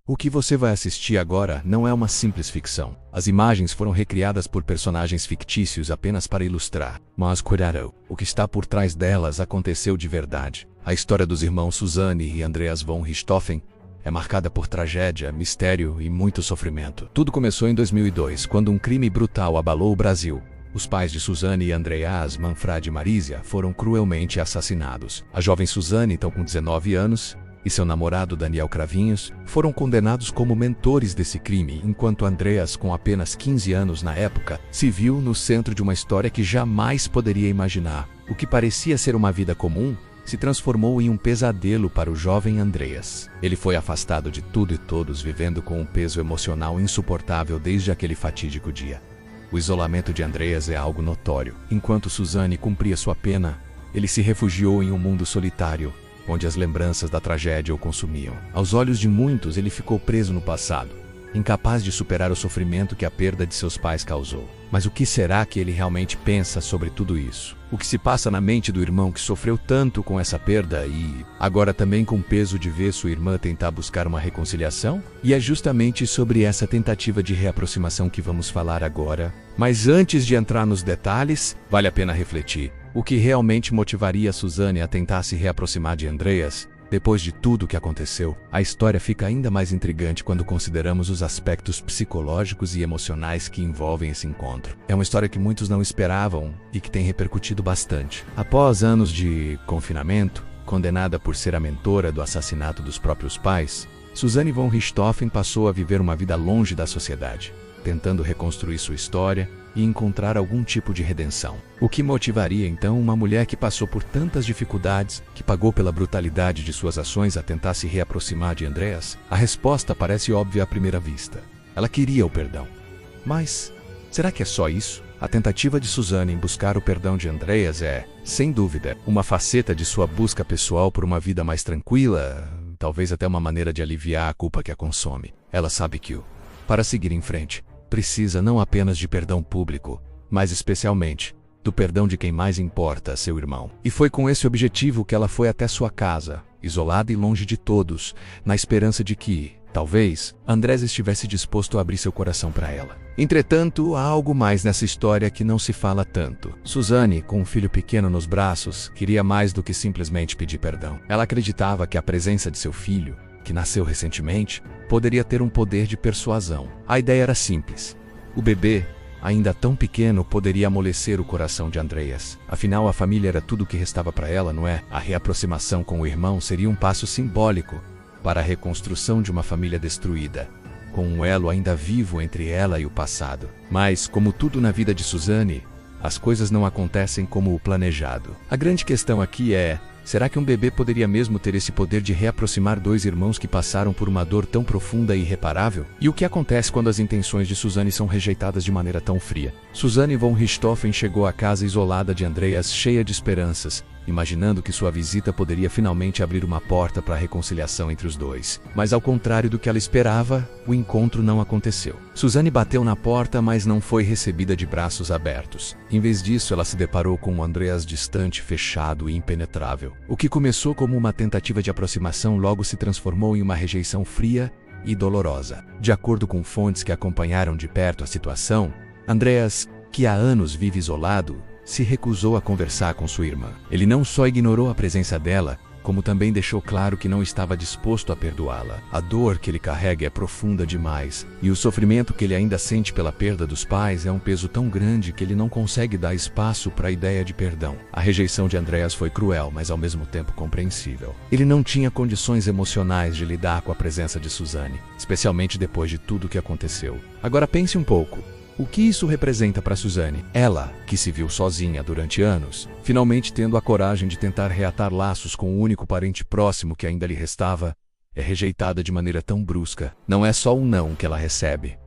O que você vai assistir agora não é uma simples ficção. As imagens foram recriadas por personagens fictícios apenas para ilustrar. Mas cuidado, o que está por trás delas aconteceu de verdade. A história dos irmãos Suzanne e Andreas von Richthofen é marcada por tragédia, mistério e muito sofrimento. Tudo começou em 2002, quando um crime brutal abalou o Brasil. Os pais de Suzanne e Andreas, Manfred e Marisia, foram cruelmente assassinados. A jovem Suzanne, então com 19 anos, e seu namorado Daniel Cravinhos foram condenados como mentores desse crime, enquanto Andreas, com apenas 15 anos na época, se viu no centro de uma história que jamais poderia imaginar. O que parecia ser uma vida comum se transformou em um pesadelo para o jovem Andreas. Ele foi afastado de tudo e todos, vivendo com um peso emocional insuportável desde aquele fatídico dia. O isolamento de Andreas é algo notório. Enquanto Suzanne cumpria sua pena, ele se refugiou em um mundo solitário, onde as lembranças da tragédia o consumiam. Aos olhos de muitos, ele ficou preso no passado, incapaz de superar o sofrimento que a perda de seus pais causou. Mas o que será que ele realmente pensa sobre tudo isso? O que se passa na mente do irmão que sofreu tanto com essa perda e agora também com o peso de ver sua irmã tentar buscar uma reconciliação? E é justamente sobre essa tentativa de reaproximação que vamos falar agora. Mas antes de entrar nos detalhes, vale a pena refletir. O que realmente motivaria Suzanne a tentar se reaproximar de Andreas? Depois de tudo o que aconteceu, a história fica ainda mais intrigante quando consideramos os aspectos psicológicos e emocionais que envolvem esse encontro. É uma história que muitos não esperavam e que tem repercutido bastante. Após anos de confinamento, condenada por ser a mentora do assassinato dos próprios pais, Suzanne von Richthofen passou a viver uma vida longe da sociedade, tentando reconstruir sua história e encontrar algum tipo de redenção. O que motivaria então uma mulher que passou por tantas dificuldades, que pagou pela brutalidade de suas ações a tentar se reaproximar de Andreas? A resposta parece óbvia à primeira vista. Ela queria o perdão. Mas será que é só isso? A tentativa de Suzanne em buscar o perdão de Andreas é, sem dúvida, uma faceta de sua busca pessoal por uma vida mais tranquila, talvez até uma maneira de aliviar a culpa que a consome. Ela sabe que para seguir em frente, precisa não apenas de perdão público, mas especialmente do perdão de quem mais importa, seu irmão. E foi com esse objetivo que ela foi até sua casa, isolada e longe de todos, na esperança de que, talvez, Andreas estivesse disposto a abrir seu coração para ela. Entretanto, há algo mais nessa história que não se fala tanto. Suzanne, com um filho pequeno nos braços, queria mais do que simplesmente pedir perdão. Ela acreditava que a presença de seu filho, que nasceu recentemente, poderia ter um poder de persuasão. A ideia era simples. O bebê, ainda tão pequeno, poderia amolecer o coração de Andreas. Afinal, a família era tudo o que restava para ela, não é? A reaproximação com o irmão seria um passo simbólico para a reconstrução de uma família destruída, com um elo ainda vivo entre ela e o passado. Mas, como tudo na vida de Suzanne, as coisas não acontecem como o planejado. A grande questão aqui é: será que um bebê poderia mesmo ter esse poder de reaproximar dois irmãos que passaram por uma dor tão profunda e irreparável? E o que acontece quando as intenções de Suzanne são rejeitadas de maneira tão fria? Suzanne von Richthofen chegou à casa isolada de Andreas cheia de esperanças, imaginando que sua visita poderia finalmente abrir uma porta para a reconciliação entre os dois. Mas ao contrário do que ela esperava, o encontro não aconteceu. Suzanne bateu na porta, mas não foi recebida de braços abertos. Em vez disso, ela se deparou com um Andreas distante, fechado e impenetrável. O que começou como uma tentativa de aproximação logo se transformou em uma rejeição fria e dolorosa. De acordo com fontes que acompanharam de perto a situação, Andreas, que há anos vive isolado, se recusou a conversar com sua irmã. Ele não só ignorou a presença dela, como também deixou claro que não estava disposto a perdoá-la. A dor que ele carrega é profunda demais, e o sofrimento que ele ainda sente pela perda dos pais é um peso tão grande que ele não consegue dar espaço para a ideia de perdão. A rejeição de Andreas foi cruel, mas ao mesmo tempo compreensível. Ele não tinha condições emocionais de lidar com a presença de Suzanne, especialmente depois de tudo o que aconteceu. Agora pense um pouco. O que isso representa para Suzanne? Ela, que se viu sozinha durante anos, finalmente tendo a coragem de tentar reatar laços com o único parente próximo que ainda lhe restava, é rejeitada de maneira tão brusca. Não é só um não que ela recebe,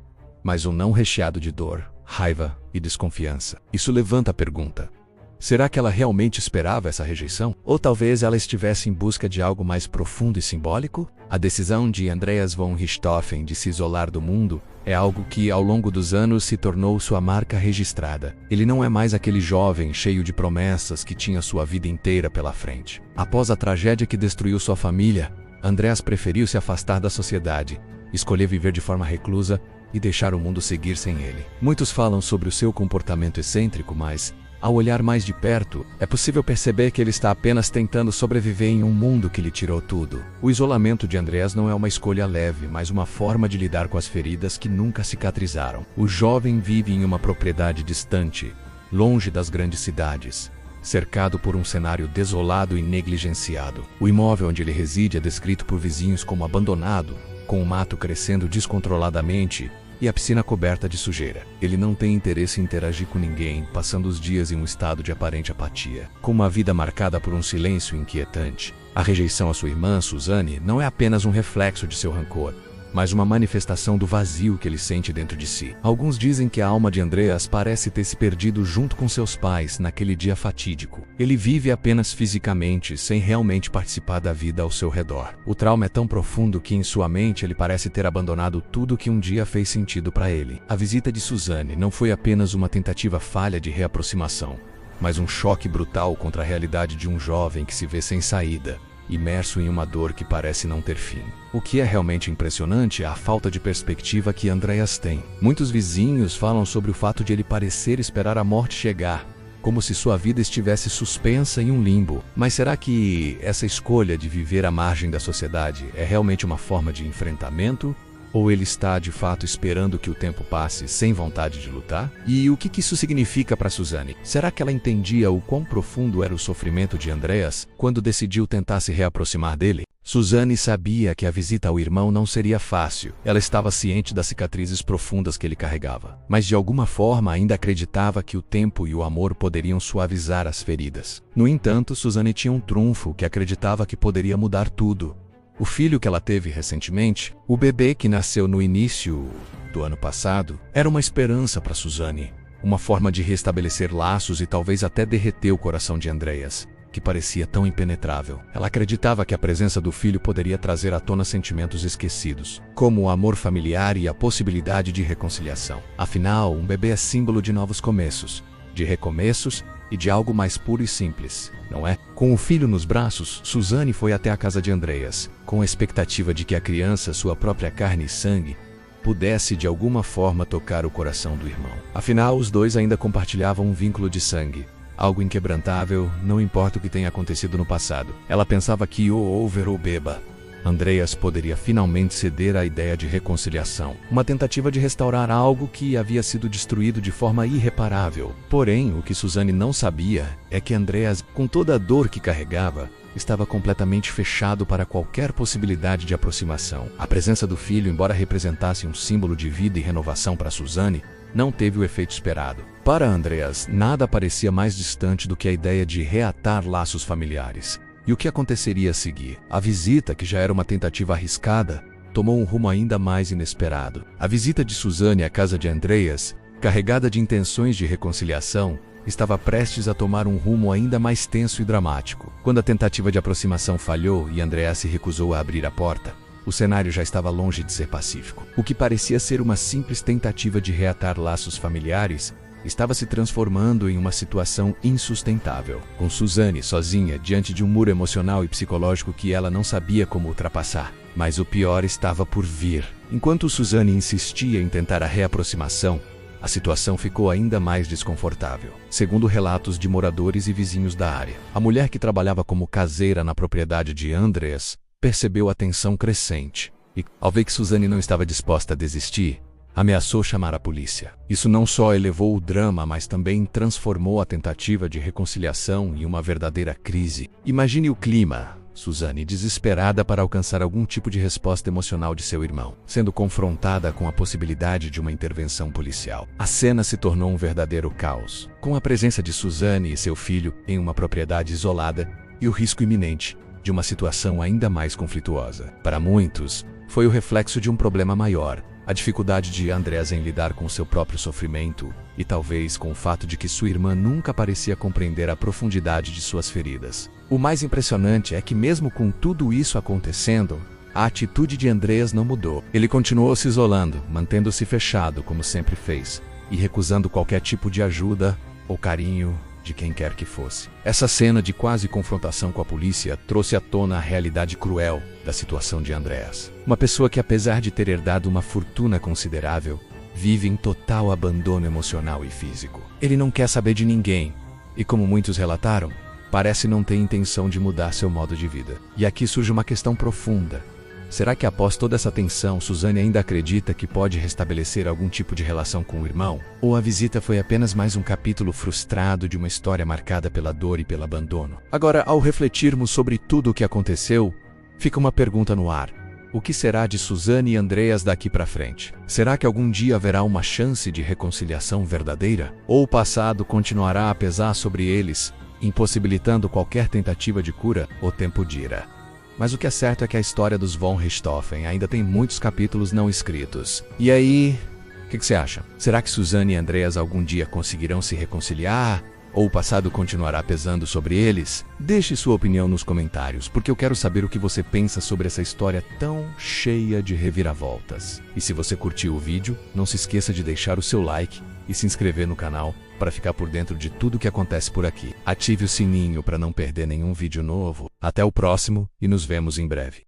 mas um não recheado de dor, raiva e desconfiança. Isso levanta a pergunta: será que ela realmente esperava essa rejeição? Ou talvez ela estivesse em busca de algo mais profundo e simbólico? A decisão de Andreas von Richthofen de se isolar do mundo é algo que, ao longo dos anos, se tornou sua marca registrada. Ele não é mais aquele jovem cheio de promessas que tinha sua vida inteira pela frente. Após a tragédia que destruiu sua família, Andreas preferiu se afastar da sociedade, escolher viver de forma reclusa e deixar o mundo seguir sem ele. Muitos falam sobre o seu comportamento excêntrico, mas, ao olhar mais de perto, é possível perceber que ele está apenas tentando sobreviver em um mundo que lhe tirou tudo. O isolamento de Andreas não é uma escolha leve, mas uma forma de lidar com as feridas que nunca cicatrizaram. O jovem vive em uma propriedade distante, longe das grandes cidades, cercado por um cenário desolado e negligenciado. O imóvel onde ele reside é descrito por vizinhos como abandonado, com o mato crescendo descontroladamente e a piscina coberta de sujeira. Ele não tem interesse em interagir com ninguém, passando os dias em um estado de aparente apatia, com uma vida marcada por um silêncio inquietante. A rejeição à sua irmã, Suzanne, não é apenas um reflexo de seu rancor, mas uma manifestação do vazio que ele sente dentro de si. Alguns dizem que a alma de Andreas parece ter se perdido junto com seus pais naquele dia fatídico. Ele vive apenas fisicamente, sem realmente participar da vida ao seu redor. O trauma é tão profundo que em sua mente ele parece ter abandonado tudo que um dia fez sentido para ele. A visita de Suzanne não foi apenas uma tentativa falha de reaproximação, mas um choque brutal contra a realidade de um jovem que se vê sem saída, imerso em uma dor que parece não ter fim. O que é realmente impressionante é a falta de perspectiva que Andreas tem. Muitos vizinhos falam sobre o fato de ele parecer esperar a morte chegar, como se sua vida estivesse suspensa em um limbo. Mas será que essa escolha de viver à margem da sociedade é realmente uma forma de enfrentamento? Ou ele está, de fato, esperando que o tempo passe sem vontade de lutar? E o que isso significa para Suzanne? Será que ela entendia o quão profundo era o sofrimento de Andreas quando decidiu tentar se reaproximar dele? Suzanne sabia que a visita ao irmão não seria fácil. Ela estava ciente das cicatrizes profundas que ele carregava, mas de alguma forma ainda acreditava que o tempo e o amor poderiam suavizar as feridas. No entanto, Suzanne tinha um trunfo que acreditava que poderia mudar tudo. O filho que ela teve recentemente, o bebê que nasceu no início do ano passado, era uma esperança para Suzanne, uma forma de restabelecer laços e talvez até derreter o coração de Andreas, que parecia tão impenetrável. Ela acreditava que a presença do filho poderia trazer à tona sentimentos esquecidos, como o amor familiar e a possibilidade de reconciliação. Afinal, um bebê é símbolo de novos começos, de recomeços e de algo mais puro e simples, não é? Com o filho nos braços, Suzanne foi até a casa de Andreas, com a expectativa de que a criança, sua própria carne e sangue, pudesse de alguma forma tocar o coração do irmão. Afinal, os dois ainda compartilhavam um vínculo de sangue, algo inquebrantável, não importa o que tenha acontecido no passado. Ela pensava que ou over ou beba, Andreas poderia finalmente ceder à ideia de reconciliação, uma tentativa de restaurar algo que havia sido destruído de forma irreparável. Porém, o que Suzanne não sabia é que Andreas, com toda a dor que carregava, estava completamente fechado para qualquer possibilidade de aproximação. A presença do filho, embora representasse um símbolo de vida e renovação para Suzanne, não teve o efeito esperado. Para Andreas, nada parecia mais distante do que a ideia de reatar laços familiares. E o que aconteceria a seguir? A visita, que já era uma tentativa arriscada, tomou um rumo ainda mais inesperado. A visita de Suzanne à casa de Andreas, carregada de intenções de reconciliação, estava prestes a tomar um rumo ainda mais tenso e dramático. Quando a tentativa de aproximação falhou e Andreas se recusou a abrir a porta, o cenário já estava longe de ser pacífico. O que parecia ser uma simples tentativa de reatar laços familiares estava se transformando em uma situação insustentável, com Suzanne sozinha diante de um muro emocional e psicológico que ela não sabia como ultrapassar. Mas o pior estava por vir. Enquanto Suzanne insistia em tentar a reaproximação, a situação ficou ainda mais desconfortável. Segundo relatos de moradores e vizinhos da área, a mulher que trabalhava como caseira na propriedade de Andreas percebeu a tensão crescente e, ao ver que Suzanne não estava disposta a desistir, ameaçou chamar a polícia. Isso não só elevou o drama, mas também transformou a tentativa de reconciliação em uma verdadeira crise. Imagine o clima. Suzanne, desesperada para alcançar algum tipo de resposta emocional de seu irmão, sendo confrontada com a possibilidade de uma intervenção policial. A cena se tornou um verdadeiro caos, com a presença de Suzanne e seu filho em uma propriedade isolada e o risco iminente de uma situação ainda mais conflituosa. Para muitos, foi o reflexo de um problema maior, a dificuldade de Andreas em lidar com seu próprio sofrimento e talvez com o fato de que sua irmã nunca parecia compreender a profundidade de suas feridas. O mais impressionante é que mesmo com tudo isso acontecendo, a atitude de Andreas não mudou. Ele continuou se isolando, mantendo-se fechado como sempre fez, e recusando qualquer tipo de ajuda ou carinho de quem quer que fosse. Essa cena de quase confrontação com a polícia trouxe à tona a realidade cruel da situação de Andreas. Uma pessoa que, apesar de ter herdado uma fortuna considerável, vive em total abandono emocional e físico. Ele não quer saber de ninguém e, como muitos relataram, parece não ter intenção de mudar seu modo de vida. E aqui surge uma questão profunda. Será que após toda essa tensão, Suzane ainda acredita que pode restabelecer algum tipo de relação com o irmão? Ou a visita foi apenas mais um capítulo frustrado de uma história marcada pela dor e pelo abandono? Agora, ao refletirmos sobre tudo o que aconteceu, fica uma pergunta no ar. O que será de Suzane e Andreas daqui para frente? Será que algum dia haverá uma chance de reconciliação verdadeira? Ou o passado continuará a pesar sobre eles, impossibilitando qualquer tentativa de cura? O tempo dirá. Mas o que é certo é que a história dos von Richthofen ainda tem muitos capítulos não escritos. E aí, o que você acha? Será que Suzane e Andreas algum dia conseguirão se reconciliar? Ou o passado continuará pesando sobre eles? Deixe sua opinião nos comentários, porque eu quero saber o que você pensa sobre essa história tão cheia de reviravoltas. E se você curtiu o vídeo, não se esqueça de deixar o seu like e se inscrever no canal para ficar por dentro de tudo o que acontece por aqui. Ative o sininho para não perder nenhum vídeo novo. Até o próximo e nos vemos em breve.